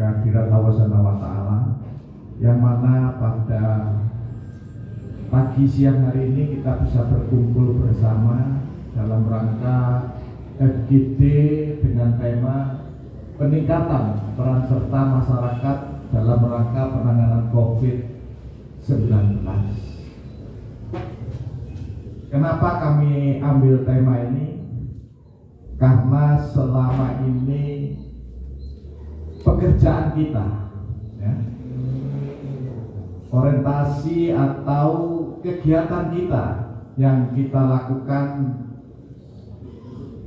kehadirat Allah Subhanahu wa Ta'ala, yang mana pada pagi siang hari ini kita bisa berkumpul bersama dalam rangka FGD dengan tema peningkatan peran serta masyarakat dalam rangka penanganan COVID-19. Kenapa kami ambil tema ini? Karena selama ini pekerjaan kita, ya, orientasi atau kegiatan kita yang kita lakukan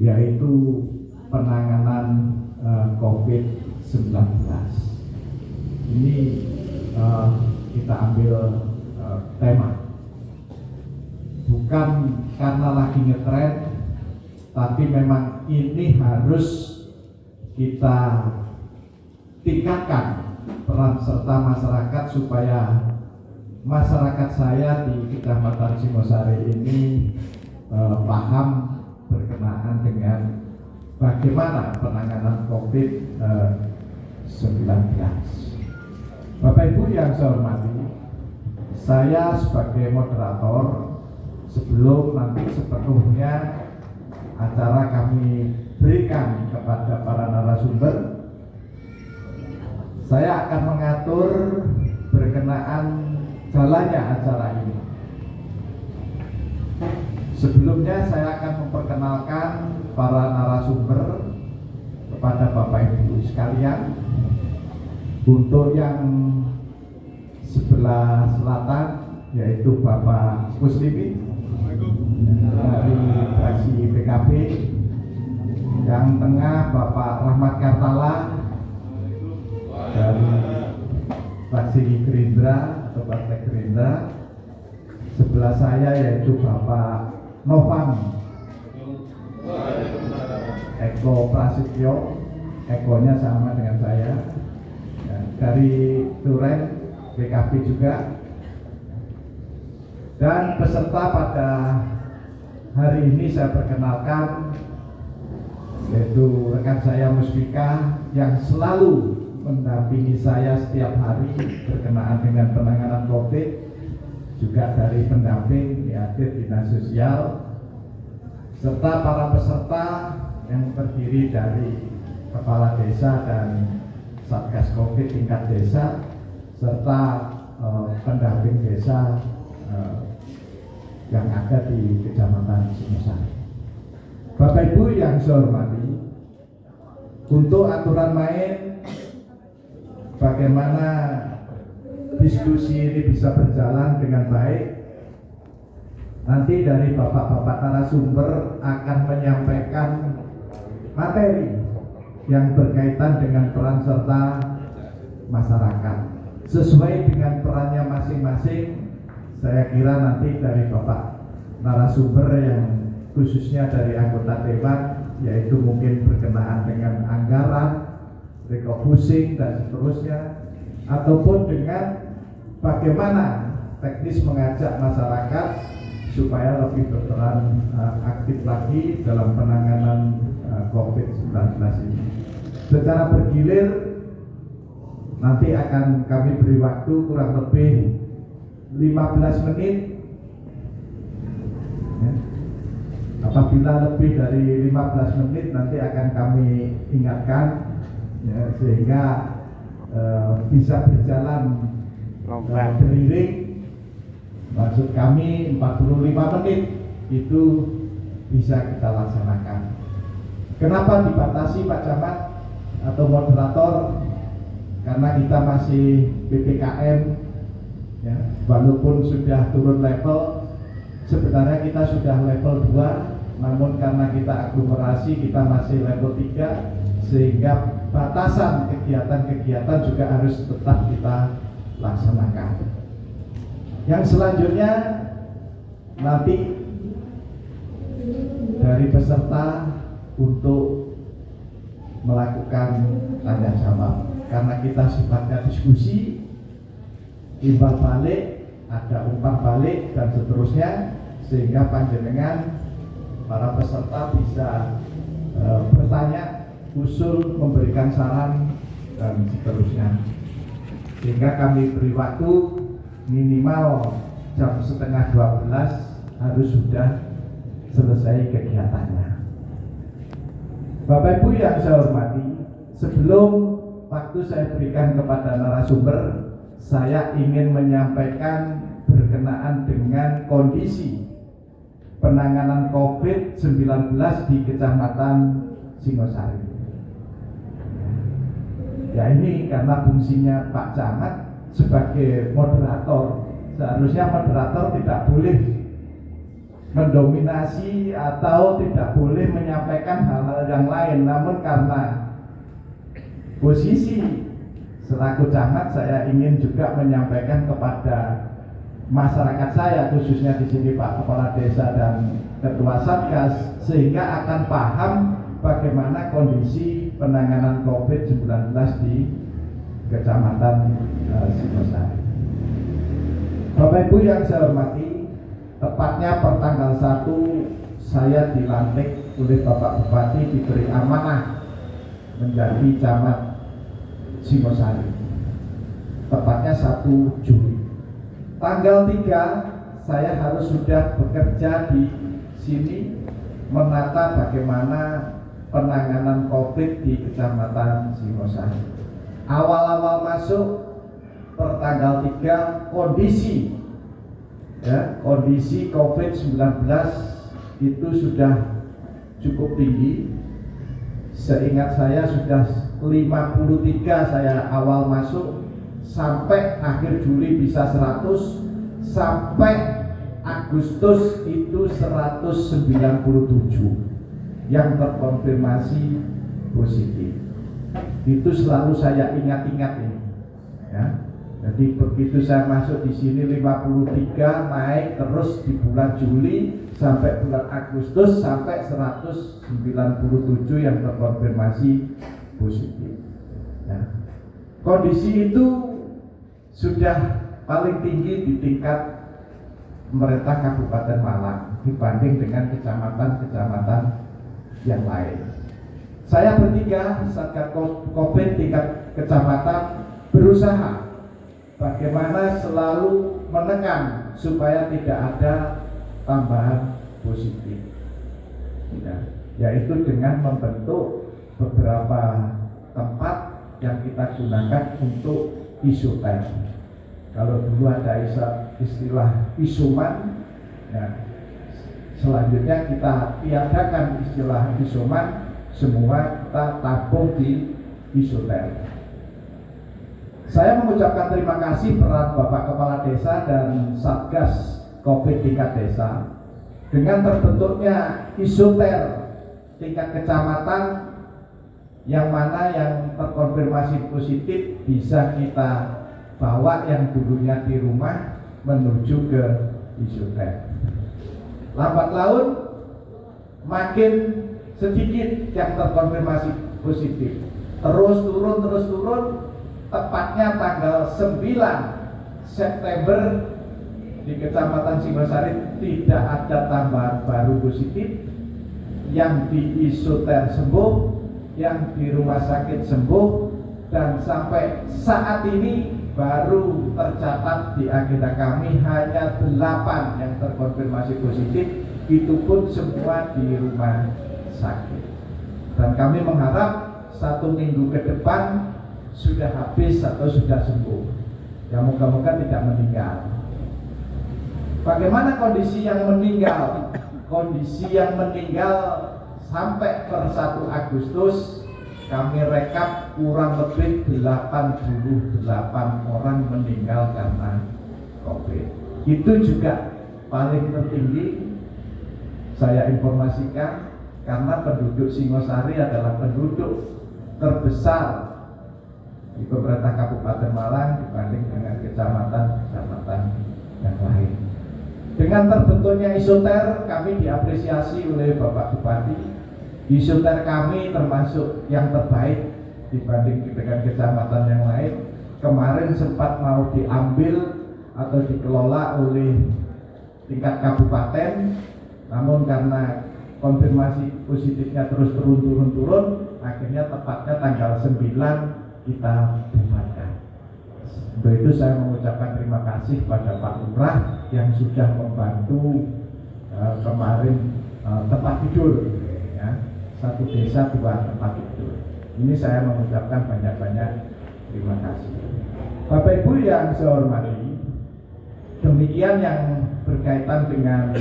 yaitu penanganan COVID-19. Ini kita ambil tema, bukan karena lagi ngetren, tapi memang ini harus kita tingkatkan peran serta masyarakat supaya masyarakat saya di Kecamatan Singosari ini paham berkenaan dengan bagaimana penanganan COVID-19. Bapak Ibu yang saya hormati, saya sebagai moderator, sebelum nanti sepenuhnya acara kami berikan kepada para narasumber, saya akan mengatur berkenaan jalannya acara ini. Sebelumnya saya akan memperkenalkan para narasumber kepada Bapak Ibu sekalian. Untuk yang sebelah selatan yaitu Bapak Muslimin dari fraksi PKB, yang tengah Bapak Rahmat Kartala dari fraksi Gerindra atau Partai Gerindra, sebelah saya yaitu Bapak Novan Eko Prasetyo, Ekonya sama dengan saya, ya, dari Duren PKB juga. Dan peserta pada hari ini saya perkenalkan yaitu rekan saya Musbika yang selalu mendampingi saya setiap hari berkenaan dengan penanganan COVID, juga dari pendamping hadir dinas sosial, serta para peserta yang terdiri dari kepala desa dan satgas COVID tingkat desa, serta pendamping desa yang ada di Kecamatan Singosari. Bapak Ibu yang saya hormati, untuk aturan main bagaimana diskusi ini bisa berjalan dengan baik, nanti dari bapak-bapak narasumber akan menyampaikan materi yang berkaitan dengan peran serta masyarakat sesuai dengan perannya masing-masing. Saya kira nanti dari bapak narasumber yang khususnya dari anggota dewan, yaitu mungkin berkenaan dengan anggaran, refocusing dan seterusnya, ataupun dengan bagaimana teknis mengajak masyarakat supaya lebih berperan aktif lagi dalam penanganan COVID-19 ini. Secara bergilir nanti akan kami beri waktu kurang lebih 15 menit, ya. Apabila lebih dari 15 menit nanti akan kami ingatkan, ya, sehingga bisa berjalan beriring. Maksud kami 45 menit itu bisa kita laksanakan. Kenapa dibatasi Pak Camat atau moderator? Karena kita masih PPKM, ya, walaupun sudah turun level, sebenarnya kita sudah level 2, namun karena kita aglomerasi kita masih level 3, sehingga batasan kegiatan-kegiatan juga harus tetap kita laksanakan. Yang selanjutnya nanti dari peserta untuk melakukan tanya jawab, karena kita sifatnya diskusi, timbal balik, ada umpan balik dan seterusnya, sehingga panjenengan para peserta bisa bertanya, usul, memberikan saran dan seterusnya. Sehingga kami beri waktu minimal jam 11:30 harus sudah selesai kegiatannya. Bapak Ibu yang saya hormati, sebelum waktu saya berikan kepada narasumber, saya ingin menyampaikan berkenaan dengan kondisi penanganan COVID-19 di Kecamatan Singosari. Ya, ini karena fungsinya Pak Camat sebagai moderator. Seharusnya moderator tidak boleh mendominasi atau tidak boleh menyampaikan hal-hal yang lain. Namun karena posisi selaku camat, saya ingin juga menyampaikan kepada masyarakat saya, khususnya di sini Pak Kepala Desa dan Ketua Satgas, sehingga akan paham bagaimana kondisi penanganan COVID-19 di Kecamatan Singosari. Bapak Ibu yang saya hormati, tepatnya pertanggal 1 saya dilantik oleh Bapak Bupati, diberi amanah menjadi camat Singosari. Tepatnya 1 Juli. Tanggal 3 saya harus sudah bekerja di sini menata bagaimana penanganan COVID di Kecamatan Singosari. Awal-awal masuk pertanggal 3 kondisi COVID-19 itu sudah cukup tinggi. Seingat saya sudah 53 saya awal masuk, sampai akhir Juli bisa 100, sampai Agustus itu 197 yang terkonfirmasi positif. Itu selalu saya ingat-ingat ini, ya. Jadi begitu saya masuk di sini 53, naik terus di bulan Juli sampai bulan Agustus sampai 197 yang terkonfirmasi positif. Ya. Kondisi itu sudah paling tinggi di tingkat pemerintah Kabupaten Malang dibanding dengan kecamatan-kecamatan yang lain. Saya bertiga Satgas COVID tingkat kecamatan berusaha bagaimana selalu menekan supaya tidak ada tambahan positif, ya, yaitu dengan membentuk beberapa tempat yang kita gunakan untuk isoter. Kalau dulu ada istilah isoman, ya, selanjutnya kita tiadakan istilah isoman, semua kita tampung di isoter. Saya mengucapkan terima kasih peran Bapak Kepala Desa dan Satgas COVID tingkat desa dengan terbentuknya isoter tingkat kecamatan, yang mana yang terkonfirmasi positif bisa kita bawa yang dulunya di rumah menuju ke isoter. Lambat laun makin sedikit yang terkonfirmasi positif, terus turun. Tepatnya tanggal 9 September di Kecamatan Singosari tidak ada tambahan baru positif, yang di isoter sembuh, yang di rumah sakit sembuh, dan sampai saat ini baru tercatat di agenda kami hanya 8 yang terkonfirmasi positif, itu pun semua di rumah sakit. Dan kami mengharap 1 minggu ke depan sudah habis atau sudah sembuh, ya, moga-moga tidak meninggal. Bagaimana kondisi yang meninggal? Kondisi yang meninggal sampai per 1 Agustus kami rekap kurang lebih 88 orang meninggal karena COVID. Itu juga paling tertinggi saya informasikan, karena penduduk Singosari adalah penduduk terbesar di pemerintah Kabupaten Malang dibanding dengan kecamatan-kecamatan yang lain. Dengan terbentuknya isoter, kami diapresiasi oleh Bapak Bupati. Isoter kami termasuk yang terbaik dibanding dengan kecamatan yang lain. Kemarin sempat mau diambil atau dikelola oleh tingkat kabupaten, namun karena konfirmasi positifnya terus turun, akhirnya tepatnya tanggal 9 kita bubarkan. Untuk itu saya mengucapkan terima kasih pada Pak Lurah yang sudah membantu kemarin tempat tidur, ya, satu desa 2 tempat tidur. Ini saya mengucapkan banyak-banyak terima kasih. Bapak Ibu yang saya hormati, demikian yang berkaitan dengan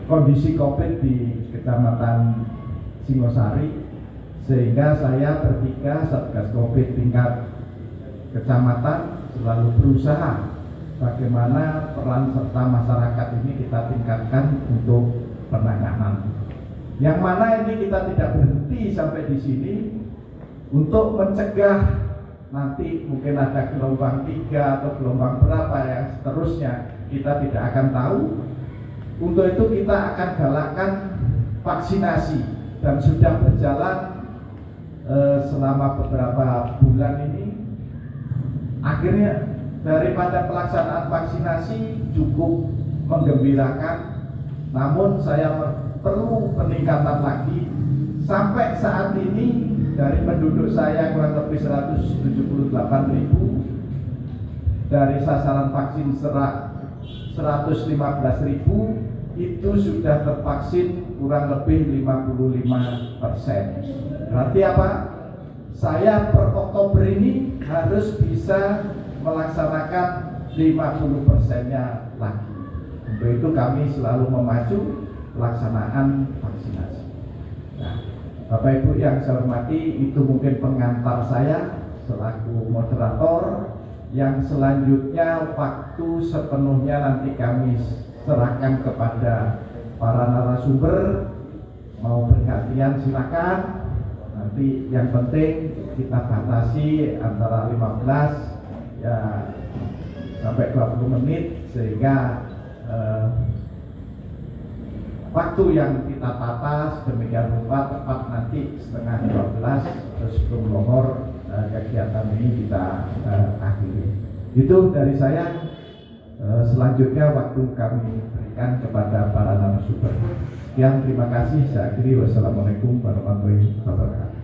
kondisi COVID di Kecamatan Singosari, sehingga saya bertiga Satgas COVID tingkat kecamatan selalu berusaha bagaimana peran serta masyarakat ini kita tingkatkan untuk penanganan. Yang mana ini kita tidak berhenti sampai di sini untuk mencegah nanti mungkin ada gelombang 3 atau gelombang berapa yang seterusnya kita tidak akan tahu. Untuk itu kita akan galakan vaksinasi dan sudah berjalan selama beberapa bulan ini. Akhirnya daripada pelaksanaan vaksinasi cukup menggembirakan, namun saya perlu peningkatan lagi. Sampai saat ini dari penduduk saya kurang lebih 178.000, dari sasaran vaksin 115.000 itu sudah tervaksin kurang lebih 55%. Berarti apa? Saya per Oktober ini harus bisa melaksanakan 50%-nya lagi. Untuk itu kami selalu memacu pelaksanaan vaksinasi. Nah, Bapak Ibu yang saya hormati, itu mungkin pengantar saya selaku moderator. Yang selanjutnya waktu sepenuhnya nanti kami serahkan kepada para narasumber. Mau bergantian silakan. Nanti yang penting kita batasi antara 15 ya sampai 20 menit sehingga waktu yang kita tata sedemikian rupa tepat nanti setengah 12 terus sebelum lohor kegiatan ini kita akhiri. Itu dari saya. Selanjutnya waktu kami berikan kepada para narasumber. Sekian, terima kasih. Saya akhiri. Wassalamualaikum warahmatullahi wabarakatuh.